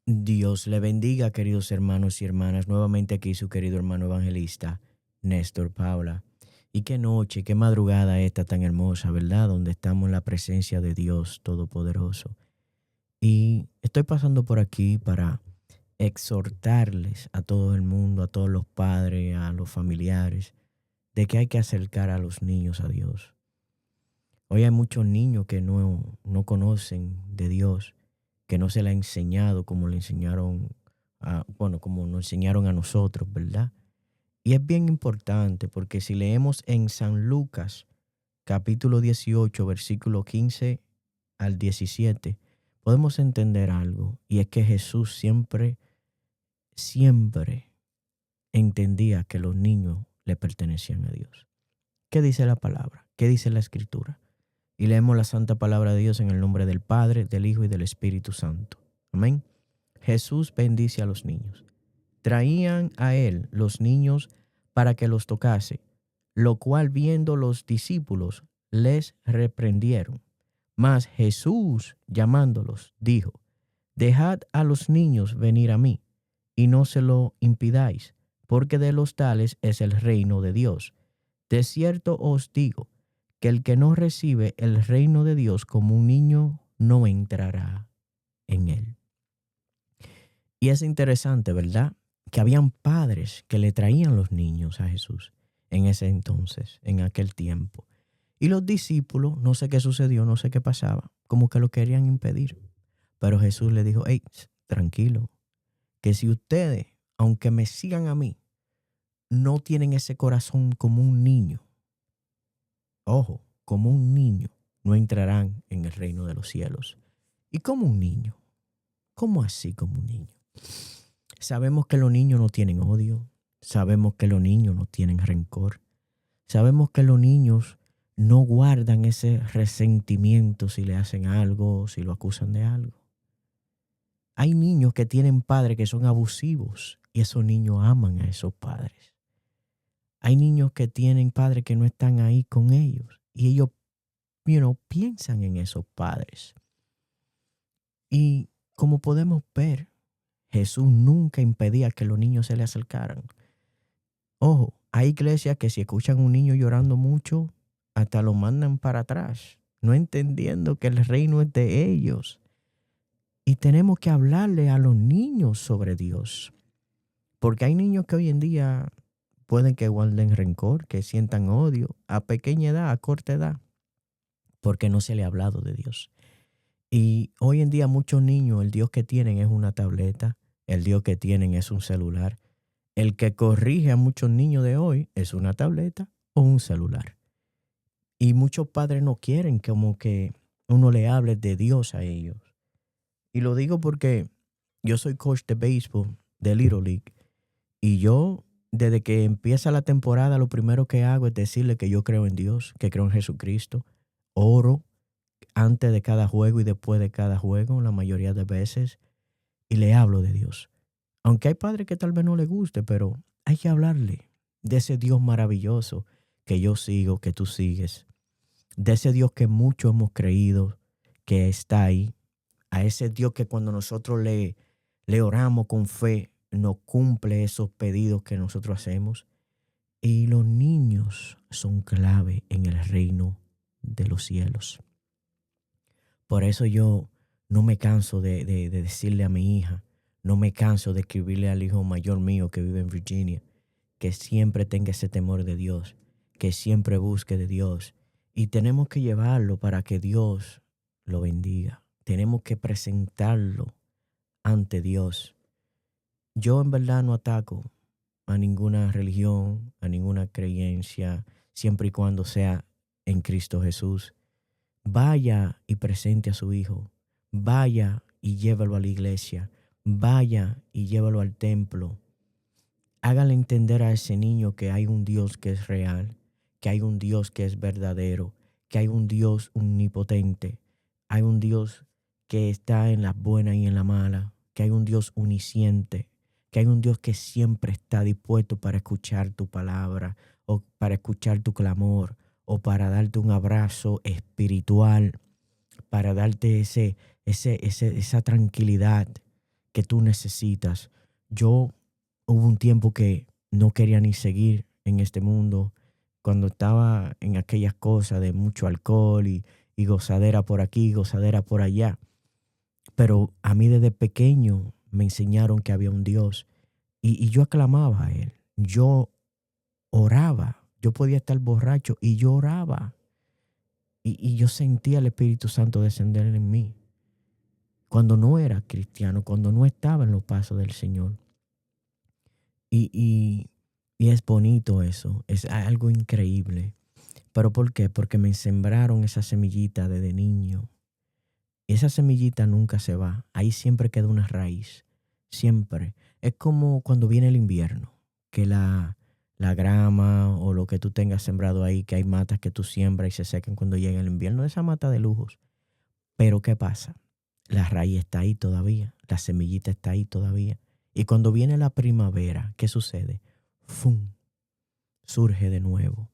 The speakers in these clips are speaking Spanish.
Dios le bendiga, queridos hermanos y hermanas. Nuevamente aquí su querido hermano evangelista, Néstor Paula. Y qué noche, qué madrugada esta tan hermosa, ¿verdad? Donde estamos en la presencia de Dios Todopoderoso. Y estoy pasando por aquí para exhortarles a todo el mundo, a todos los padres, a los familiares, de que hay que acercar a los niños a Dios. Hoy hay muchos niños que no conocen de Dios, que no se le ha enseñado como le enseñaron como nos enseñaron a nosotros, ¿verdad? Y es bien importante porque si leemos en San Lucas, capítulo 18, versículo 15 al 17, podemos entender algo. Y es que Jesús siempre entendía que los niños le pertenecían a Dios. ¿Qué dice la palabra? ¿Qué dice la Escritura? Y leemos la santa palabra de Dios en el nombre del Padre, del Hijo y del Espíritu Santo. Amén. Jesús bendice a los niños. Traían a él los niños para que los tocase, lo cual viendo los discípulos les reprendieron. Mas Jesús, llamándolos, dijo: Dejad a los niños venir a mí, y no se lo impidáis, porque de los tales es el reino de Dios. De cierto os digo, que el que no recibe el reino de Dios como un niño no entrará en él. Y es interesante, ¿verdad? Que habían padres que le traían los niños a Jesús en ese entonces, en aquel tiempo. Y los discípulos, no sé qué sucedió, no sé qué pasaba, como que lo querían impedir. Pero Jesús le dijo: hey, tranquilo, que si ustedes, aunque me sigan a mí, no tienen ese corazón como un niño, ojo, como un niño, no entrarán en el reino de los cielos. ¿Y como un niño? ¿Cómo así como un niño? Sabemos que los niños no tienen odio, sabemos que los niños no tienen rencor, sabemos que los niños no guardan ese resentimiento si le hacen algo, si lo acusan de algo. Hay niños que tienen padres que son abusivos y esos niños aman a esos padres. Hay niños que tienen padres que no están ahí con ellos y ellos piensan en esos padres. Y como podemos ver, Jesús nunca impedía que los niños se le acercaran. Ojo, hay iglesias que si escuchan a un niño llorando mucho, hasta lo mandan para atrás, no entendiendo que el reino es de ellos. Y tenemos que hablarle a los niños sobre Dios. Porque hay niños que hoy en día pueden que guarden rencor, que sientan odio a pequeña edad, a corta edad, porque no se le ha hablado de Dios. Y hoy en día muchos niños, el Dios que tienen es una tableta, el Dios que tienen es un celular. El que corrige a muchos niños de hoy es una tableta o un celular. Y muchos padres no quieren como que uno le hable de Dios a ellos. Y lo digo porque yo soy coach de béisbol de Little League. Y yo, desde que empieza la temporada, lo primero que hago es decirle que yo creo en Dios, que creo en Jesucristo. Oro antes de cada juego y después de cada juego, la mayoría de veces. Y le hablo de Dios. Aunque hay padres que tal vez no le guste, pero hay que hablarle de ese Dios maravilloso que yo sigo, que tú sigues. De ese Dios que muchos hemos creído que está ahí. A ese Dios que cuando nosotros le oramos con fe, nos cumple esos pedidos que nosotros hacemos. Y los niños son clave en el reino de los cielos. Por eso yo no me canso de decirle a mi hija, no me canso de escribirle al hijo mayor mío que vive en Virginia, que siempre tenga ese temor de Dios, que siempre busque de Dios. Y tenemos que llevarlo para que Dios lo bendiga. Tenemos que presentarlo ante Dios. Yo en verdad no ataco a ninguna religión, a ninguna creencia, siempre y cuando sea en Cristo Jesús. Vaya y presente a su hijo. Vaya y llévalo a la iglesia. Vaya y llévalo al templo. Hágale entender a ese niño que hay un Dios que es real, que hay un Dios que es verdadero, que hay un Dios omnipotente, hay un Dios que está en la buena y en la mala, que hay un Dios omnisciente, que hay un Dios que siempre está dispuesto para escuchar tu palabra o para escuchar tu clamor o para darte un abrazo espiritual, para darte esa tranquilidad que tú necesitas. Hubo un tiempo que no quería ni seguir en este mundo, cuando estaba en aquellas cosas de mucho alcohol y gozadera por aquí, gozadera por allá. Pero a mí desde pequeño me enseñaron que había un Dios y yo aclamaba a Él. Yo oraba. Yo podía estar borracho y yo oraba. Y yo sentía el Espíritu Santo descender en mí. Cuando no era cristiano, cuando no estaba en los pasos del Señor. Y es bonito eso, es algo increíble. ¿Pero por qué? Porque me sembraron esa semillita desde niño. Y esa semillita nunca se va. Ahí siempre queda una raíz. Siempre. Es como cuando viene el invierno, que la grama o lo que tú tengas sembrado ahí, que hay matas que tú siembras y se secan cuando llega el invierno. Esa mata de lujos. Pero ¿qué pasa? La raíz está ahí todavía. La semillita está ahí todavía. Y cuando viene la primavera, ¿qué sucede? ¡Fum! Surge de nuevo.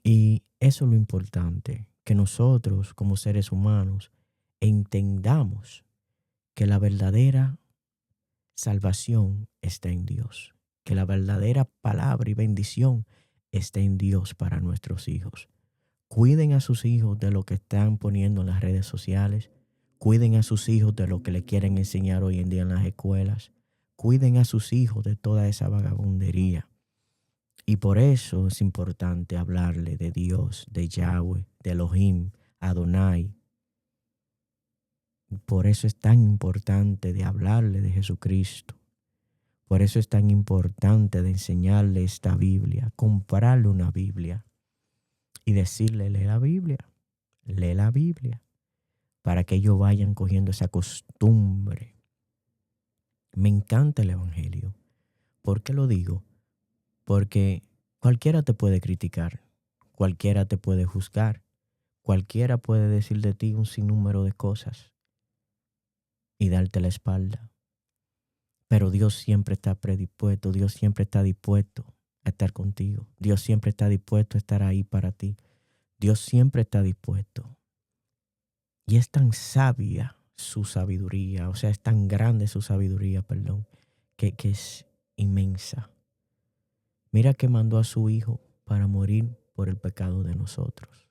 Y eso es lo importante, que nosotros como seres humanos entendamos que la verdadera salvación está en Dios, que la verdadera palabra y bendición está en Dios para nuestros hijos. Cuiden a sus hijos de lo que están poniendo en las redes sociales. Cuiden a sus hijos de lo que le quieren enseñar hoy en día en las escuelas. Cuiden a sus hijos de toda esa vagabundería. Y por eso es importante hablarle de Dios, de Yahweh, de Elohim, Adonai. Por eso es tan importante de hablarle de Jesucristo. Por eso es tan importante de enseñarle esta Biblia, comprarle una Biblia y decirle, lee la Biblia, para que ellos vayan cogiendo esa costumbre. Me encanta el Evangelio. ¿Por qué lo digo? Porque cualquiera te puede criticar, cualquiera te puede juzgar, cualquiera puede decir de ti un sinnúmero de cosas y darte la espalda. Pero Dios siempre está predispuesto, Dios siempre está dispuesto a estar contigo. Dios siempre está dispuesto a estar ahí para ti. Dios siempre está dispuesto. Y es tan sabia su sabiduría, o sea, es tan grande su sabiduría, que es inmensa. Mira que mandó a su Hijo para morir por el pecado de nosotros.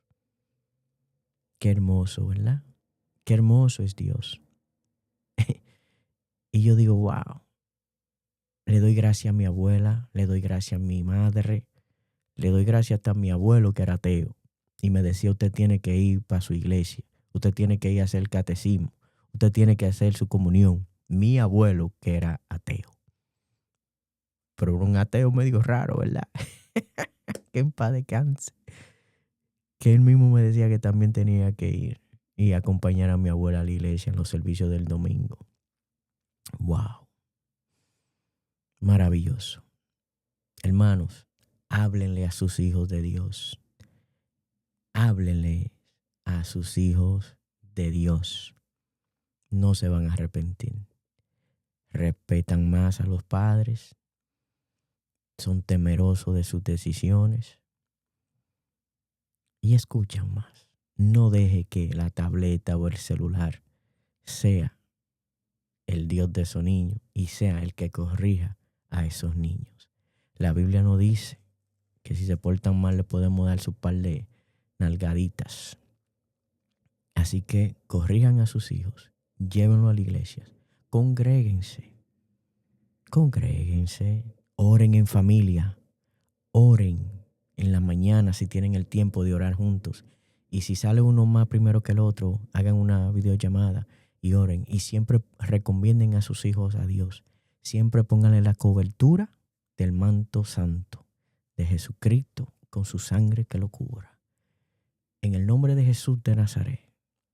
Qué hermoso, ¿verdad? Qué hermoso es Dios. Y yo digo, wow, le doy gracias a mi abuela, le doy gracias a mi madre, le doy gracias hasta a mi abuelo que era ateo. Y me decía, usted tiene que ir para su iglesia, usted tiene que ir a hacer el catecismo, usted tiene que hacer su comunión. Mi abuelo que era ateo. Pero un ateo medio raro, ¿verdad? Que en paz descanse. Que él mismo me decía que también tenía que ir y acompañar a mi abuela a la iglesia en los servicios del domingo. Wow. Maravilloso. Hermanos, háblenle a sus hijos de Dios. Háblenle a sus hijos de Dios. No se van a arrepentir. Respetan más a los padres. Son temerosos de sus decisiones. Y escuchan más. No deje que la tableta o el celular sea el Dios de esos niños y sea el que corrija a esos niños. La Biblia no dice que si se portan mal le podemos dar su par de nalgaditas. Así que corrijan a sus hijos, llévenlo a la iglesia, congréguense, oren en familia, oren en la mañana si tienen el tiempo de orar juntos. Y si sale uno más primero que el otro, hagan una videollamada y oren. Y siempre recomienden a sus hijos a Dios. Siempre pónganle la cobertura del manto santo de Jesucristo con su sangre que lo cubra. En el nombre de Jesús de Nazaret,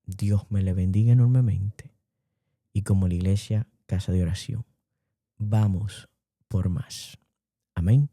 Dios me le bendiga enormemente. Y como la iglesia, casa de oración, vamos por más. Amén.